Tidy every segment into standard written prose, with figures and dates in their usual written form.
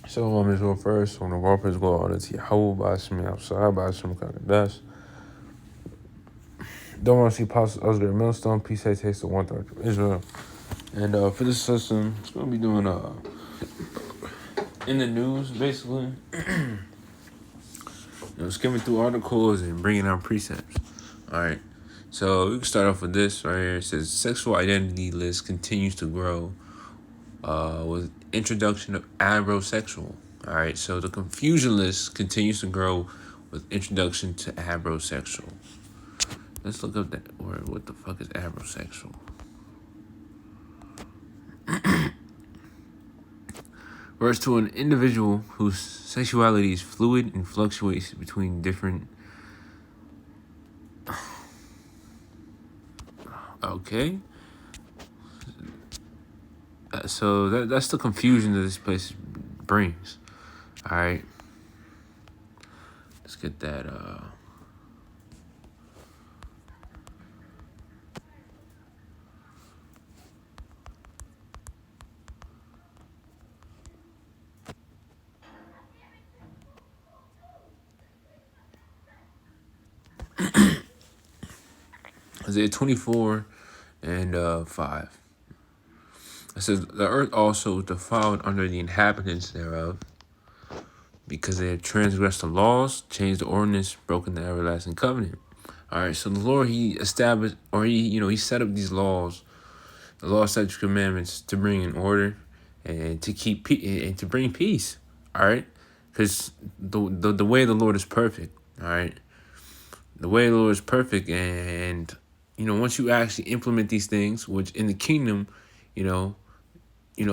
Shalom Israel first. When the warpers go out to Yahweh by Shemi outside by Shem Kakadash. Don't want to see Apostle Oscar Millstone. Peace, I taste the one third of Israel. And for this system, it's going to be doing in the news, basically. Skimming through articles and bringing out precepts. All right. So we can start off with this right here. It says sexual identity list continues to grow with introduction of abrosexual. All right. So the confusion list continues to grow with introduction to abrosexual. Let's look up that word. What the fuck is abrosexual? Refers to an individual whose sexuality is fluid and fluctuates between different. Okay. So that's the confusion that this place brings. All right. Let's get that. Isaiah 24 and 5. It says, the earth also defiled under the inhabitants thereof, because they have transgressed the laws, changed the ordinance, broken the everlasting covenant. All right, so the Lord, he established, or he set up these laws, the law, statutes, commandments to bring in order and to keep and to bring peace. All right, because the way of the Lord is perfect. All right, the way of the Lord is perfect, and once you actually implement these things, which in the kingdom, Lord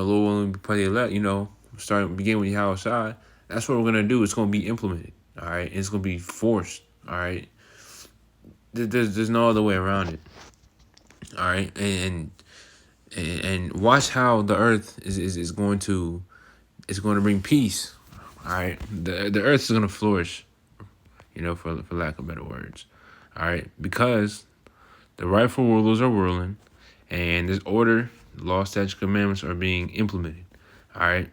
willing, be part of the elect, begin with Yahweh side. That's what we're gonna do. It's gonna be implemented. All right, it's gonna be forced. All right, there's no other way around it. All right, and watch how the earth is going to bring peace. All right, the earth is gonna flourish. For lack of better words. All right, because the rightful rulers are ruling, and this order, law, statutes, commandments are being implemented. All right.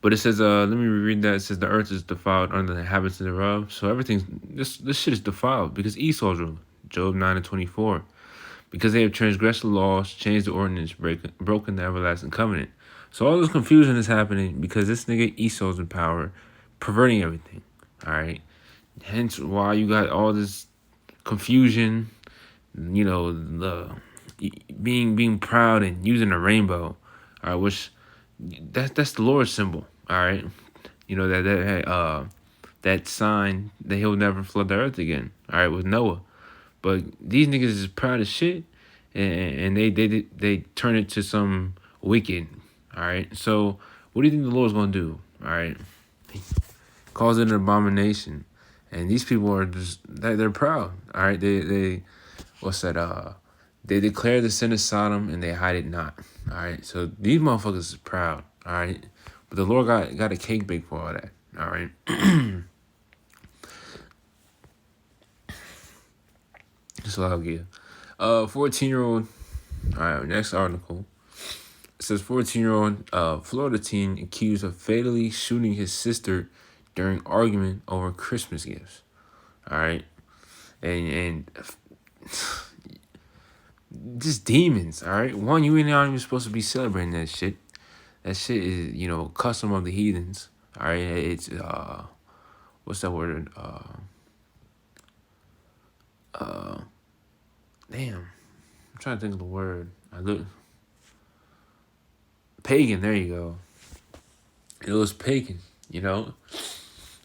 But it says, let me reread that. It says the earth is defiled under the inhabitants thereof. So this shit is defiled because Esau's ruling. Job 9:24. Because they have transgressed the laws, changed the ordinance, broken the everlasting covenant. So all this confusion is happening because this nigga Esau's in power, perverting everything. All right. Hence why you got all this confusion, the being proud and using a rainbow. All right, which that's the Lord's symbol. All right, that sign that he'll never flood the earth again. All right, with Noah, but these niggas is proud as shit, and they turn it to some wicked. All right, so what do you think the Lord's gonna do? All right, he calls it an abomination, and these people are just they're proud. All right, they what's that? They declare the sin of Sodom and they hide it not. All right, so these motherfuckers is proud. All right. But the Lord got a cake baked for all that. All right. So I'll give. 14-year-old. All right. Next article. It says 14-year-old Florida teen accused of fatally shooting his sister during argument over Christmas gifts. All right. And just demons. All right. One, you ain't not even supposed to be celebrating that shit. That shit is, custom of the heathens. All right, it's what's that word? Damn, I'm trying to think of the word. Pagan. There you go. It was pagan,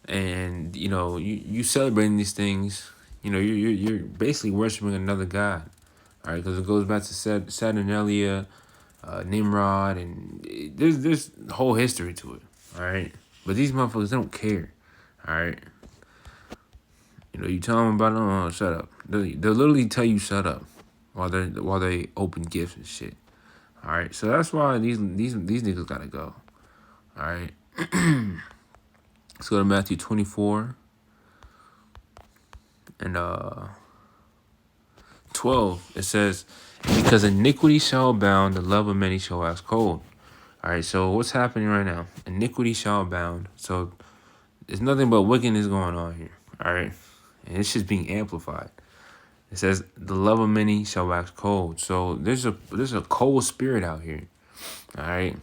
and you celebrating these things. You're basically worshiping another god. All right, because it goes back to Saturnalia, Nimrod, and there's a whole history to it. All right, but these motherfuckers don't care. All right, you tell them about it, shut up. They'll literally tell you shut up while they open gifts and shit. All right, so that's why these niggas gotta go. All right, let's go to Matthew 24 and 12. It says, because iniquity shall abound, the love of many shall wax cold. All right, so what's happening right now? Iniquity shall abound. So there's nothing but wickedness going on here. All right, and it's just being amplified. It says the love of many shall wax cold. So there's a cold spirit out here. All right,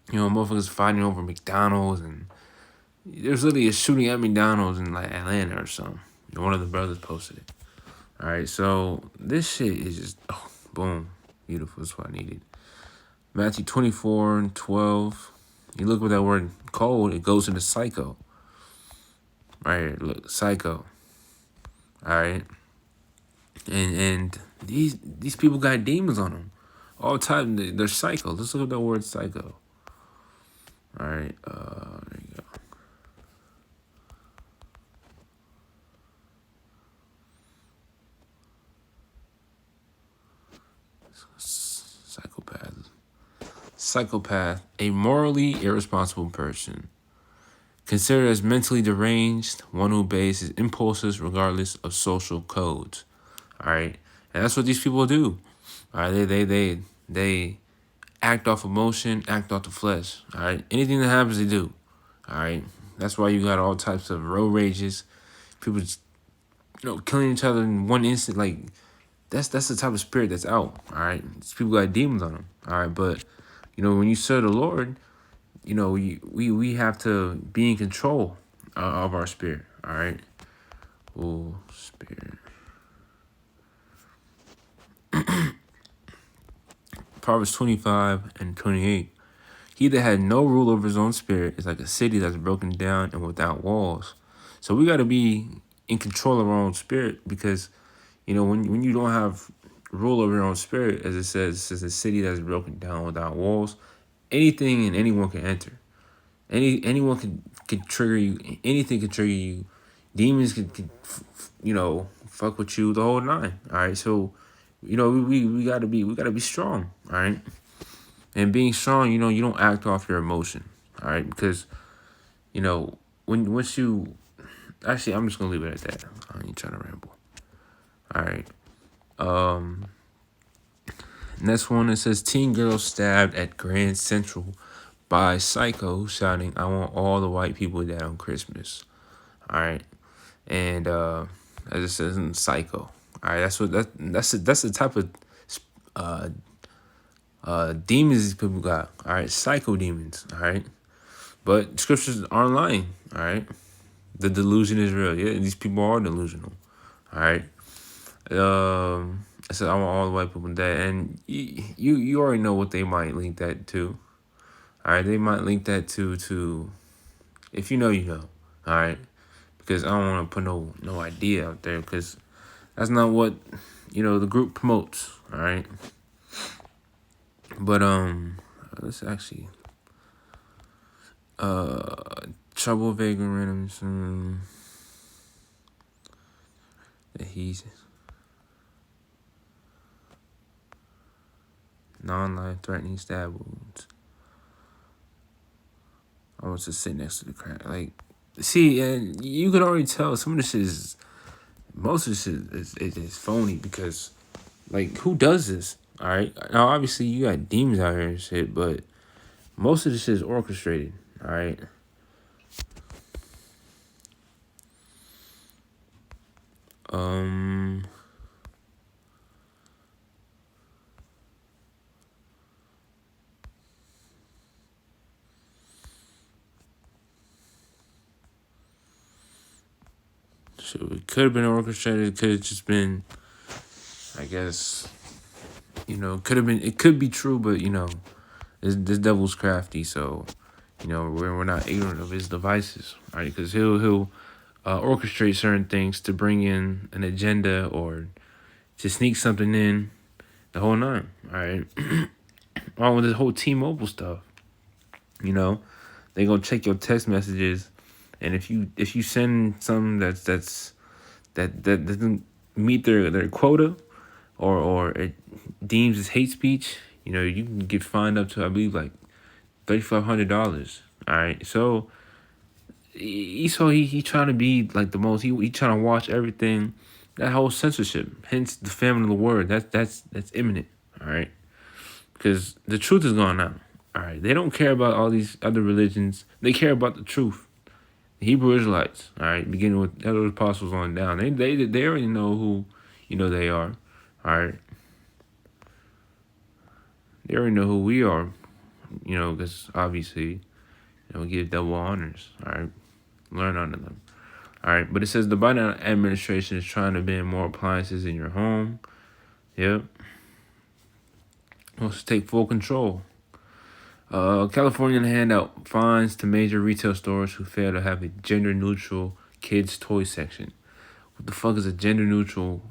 motherfuckers fighting over McDonald's, and there's literally a shooting at McDonald's in like Atlanta or something. One of the brothers posted it. All right, so this shit is just boom, beautiful. That's what I needed. Matthew 24:12. You look at that word cold, it goes into psycho. Right, look, psycho. All right, and these people got demons on them all the time. They're psycho. Let's look at that word psycho. All right, there you go. Psychopath, a morally irresponsible person. Considered as mentally deranged, one who obeys his impulses regardless of social codes. All right, and that's what these people do. All right, they act off emotion, act off the flesh. All right, anything that happens, they do. All right, that's why you got all types of road rages, people just, killing each other in one instant. Like that's the type of spirit that's out. All right, these people got demons on them. All right, but when you serve the Lord, we have to be in control of our spirit. All right. Oh, spirit. Proverbs 25:28. He that had no rule over his own spirit is like a city that's broken down and without walls. So we got to be in control of our own spirit, because, when you don't have rule over your own spirit, as it says a city that's broken down without walls, anything and anyone can enter. Anyone can trigger you. Anything can trigger you. Demons can fuck with you the whole nine. All right, so we gotta be strong. All right, and being strong, you don't act off your emotion. All right, because once you actually, I'm just gonna leave it at that. I ain't trying to ramble. All right. Next one, it says teen girl stabbed at Grand Central by psycho shouting, "I want all the white people dead on Christmas." All right, and as it says in psycho. All right, that's the type of demons these people got. All right, psycho demons. All right, but scriptures aren't lying. All right, the delusion is real. Yeah, these people are delusional. All right. I said I want all the white people dead, and you already know what they might link that to. All right, they might link that to if you know, you know. All right, because I don't want to put no idea out there, because that's not what the group promotes. All right, but let's actually trouble vagrant randoms. He's non-life threatening stab wounds. I was just sitting next to the crack. Like, see, and you could already tell some of this shit is, most of this shit is phony, because, like, who does this? All right. Now, obviously, you got demons out here and shit, but most of this shit is orchestrated. All right. So it could have been orchestrated. It could have just been, I guess, could have been. It could be true, but this devil's crafty, so we're not ignorant of his devices, right? Because he'll orchestrate certain things to bring in an agenda or to sneak something in, the whole nine, all right? Along with this whole T-Mobile stuff, they gonna check your text messages, and if you send something that doesn't meet their quota, or it deems as hate speech, you can get fined up to, I believe, like $3,500. All right, so he trying to be like the most. He trying to watch everything. That whole censorship, hence the famine of the word. That's imminent. All right, because the truth is gone out. All right, they don't care about all these other religions. They care about the truth. The Hebrew Israelites. All right, beginning with those apostles on down. They already know who, they are. All right, they already know who we are. Because obviously, we give double honors. All right, learn under them. All right, but it says the Biden administration is trying to ban more appliances in your home. Yep. Wants to take full control. California hand out fines to major retail stores who fail to have a gender-neutral kids' toy section. What the fuck is a gender-neutral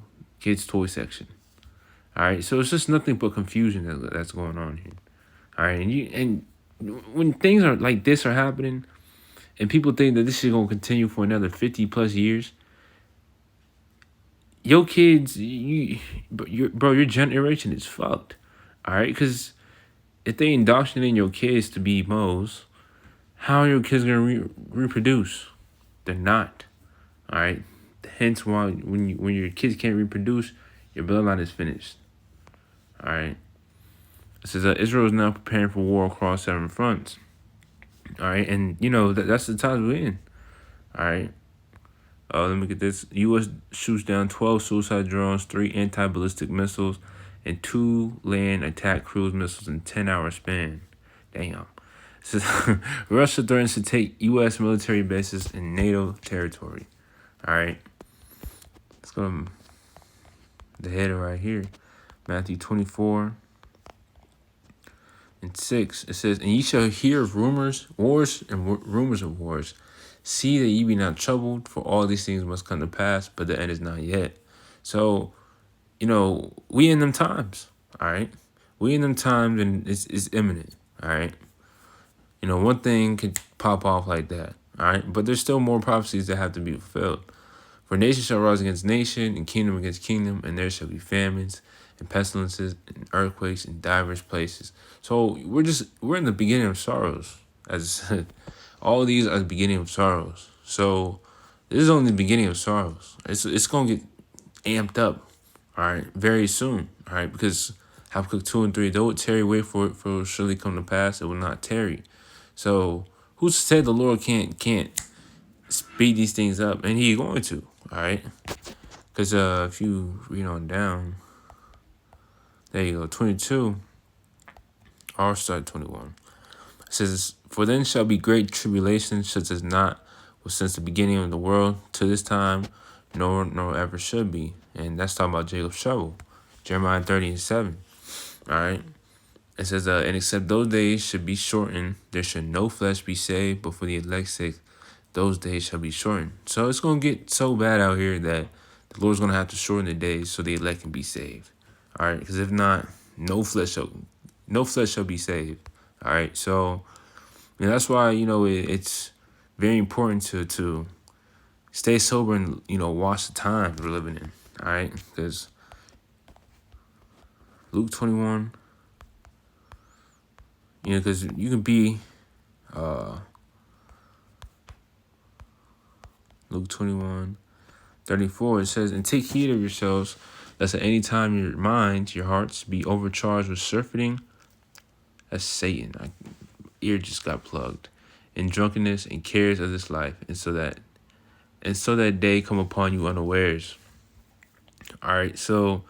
kids' toy section? All right, so it's just nothing but confusion that's going on here. All right, and when things are like this are happening, and people think that this is gonna continue for another 50 plus years, your kids, your generation is fucked. All right, because if they indoctrinate your kids to be moles, how are your kids gonna reproduce? They're not. All right. Hence why when your kids can't reproduce, your bloodline is finished. All right. It says Israel is now preparing for war across 7 fronts. All right, and that's the times we're in. All right. Let me get this. U.S. shoots down 12 suicide drones, 3 anti-ballistic missiles, and 2 land attack cruise missiles in 10-hour span. Damn. So, Russia threatens to take U.S. military bases in NATO territory. All right. Let's go to the header right here. Matthew 24:6. It says, and ye shall hear of rumors, wars, and rumors of wars. See that ye be not troubled, for all these things must come to pass, but the end is not yet. So, we in them times, all right? We in them times, and it's imminent, all right? One thing could pop off like that, all right? But there's still more prophecies that have to be fulfilled. For nation shall rise against nation, and kingdom against kingdom, and there shall be famines, and pestilences, and earthquakes in divers places. So we're in the beginning of sorrows, as I said. All of these are the beginning of sorrows. So this is only the beginning of sorrows. It's gonna get amped up, all right, very soon, all right, because Habakkuk 2 and 3, though it tarry, wait for it, for it will surely come to pass, it will not tarry. So who's said the Lord can't speed these things up, and He's going to, all right, because if you read on down, there you go, 22, or start 21. It says, for then shall be great tribulation, such as not was since the beginning of the world to this time, nor ever should be. And that's talking about Jacob's trouble. Jeremiah 30:7. All right. It says, and except those days should be shortened, there should no flesh be saved, but for the elect's sake, those days shall be shortened. So it's going to get so bad out here that the Lord's going to have to shorten the days so the elect can be saved. All right. Because if not, no flesh shall be saved. All right. So, that's why, it's very important to stay sober and, watch the times we're living in. All right. Because Luke 21, because you can be, Luke 21:34, it says, and take heed of yourselves, lest at any time your minds, your hearts, be overcharged with surfeiting. That's Satan. My ear just got plugged. In drunkenness and cares of this life, and so that day come upon you unawares. All right, so,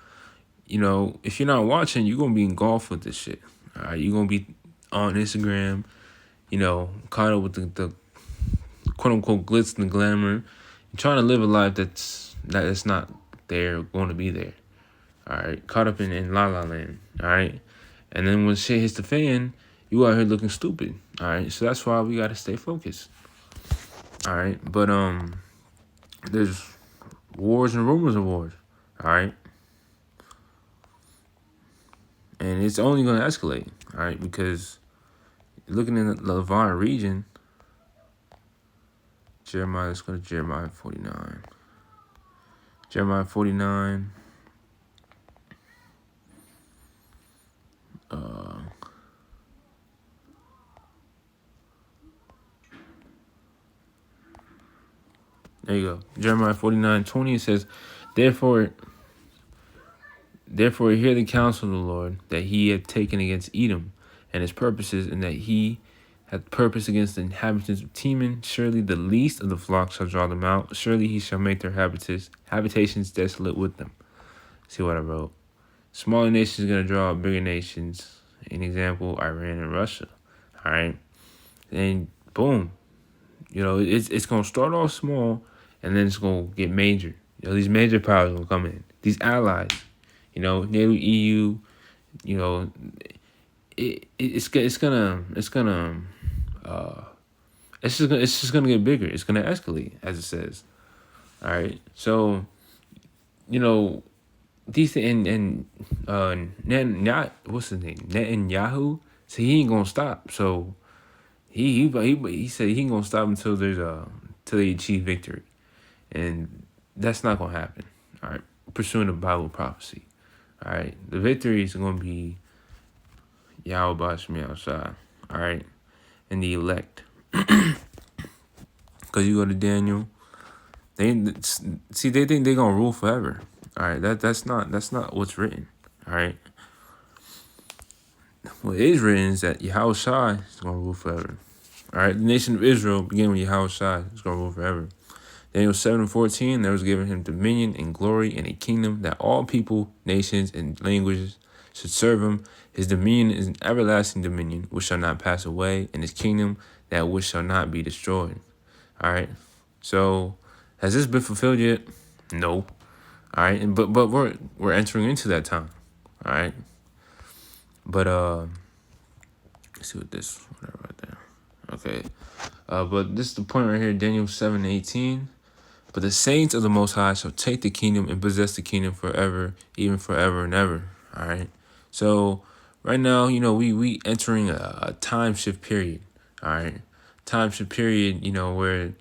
if you're not watching, you're going to be engulfed with this shit. All right, you're going to be on Instagram, caught up with the quote-unquote glitz and the glamour, and trying to live a life that's not there, going to be there. All right, caught up in La La Land. All right, and then when shit hits the fan, you out here looking stupid. All right, so that's why we got to stay focused. All right, but there's wars and rumors of wars. All right, and it's only going to escalate. All right, because looking in the Levant region, let's go to Jeremiah 49. Jeremiah 49. There you go. Jeremiah 49:20, it says, Therefore hear the counsel of the Lord that he hath taken against Edom, and his purposes, and that he hath purpose against the inhabitants of Teman. Surely the least of the flock shall draw them out. Surely he shall make their habitations desolate with them. See what I wrote? Smaller nations are going to draw out bigger nations. An example, Iran and Russia. All right. And boom. It's going to start off small, and then it's going to get major. These major powers will come in. These allies, NATO, EU, it's just gonna get bigger. It's gonna escalate, as it says. All right. So, these what's his name? Netanyahu. So he ain't gonna stop. So he said he ain't gonna stop until till they achieve victory, and that's not gonna happen. All right. Pursuing the Bible prophecy. All right. The victory is gonna be Yahweh Bashmi outside. All right. And the elect. Because you go to Daniel, they think they're gonna rule forever. All right, that's not what's written. All right, what is written is that Yahweh Shai is gonna rule forever. All right, the nation of Israel began with Yahweh Shai is gonna rule forever. Daniel 7:14, there was given him dominion and glory and a kingdom that all people, nations, and languages should serve him. His dominion is an everlasting dominion which shall not pass away, and his kingdom that which shall not be destroyed. All right. So has this been fulfilled yet? No. All right. But we're entering into that time. All right. But let's see what this whatever right there. Okay. But this is the point right here, Daniel 7:18. But the saints of the Most High shall take the kingdom and possess the kingdom forever, even forever and ever. All right. So right now, we entering a time shift period. All right. Time shift period, where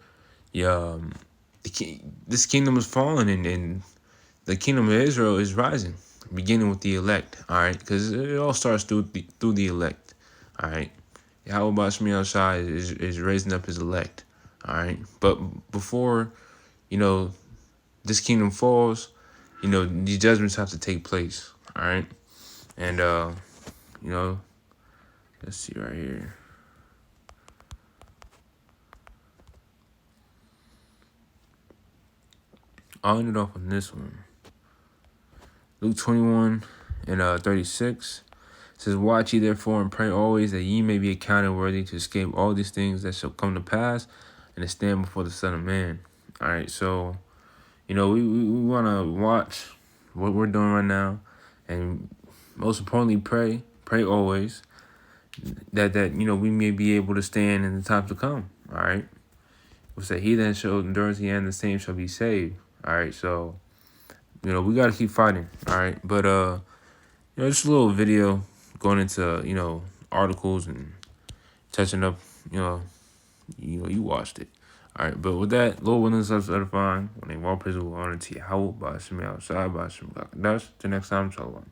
this kingdom is falling and the kingdom of Israel is rising, beginning with the elect. All right, because it all starts through the elect. All right, Yahweh Bashmi Al-Shai is raising up his elect. All right, but before this kingdom falls, these judgments have to take place. All right, and let's see right here. I'll end it off on this one. Luke 21 and 36 says, "Watch ye therefore and pray always, that ye may be accounted worthy to escape all these things that shall come to pass, and to stand before the Son of Man." All right, so we want to watch what we're doing right now, and most importantly, pray always that we may be able to stand in the times to come. All right, we'll say, "He that shall endure to the end, the same shall be saved." All right, so we got to keep fighting. All right, but just a little video going into articles and touching up. You watched it. All right, but with that, Lord willing, us edifying. When they walk, praise, honor to Yahweh, by Shemi outside, by Shem Till next time, Shalom.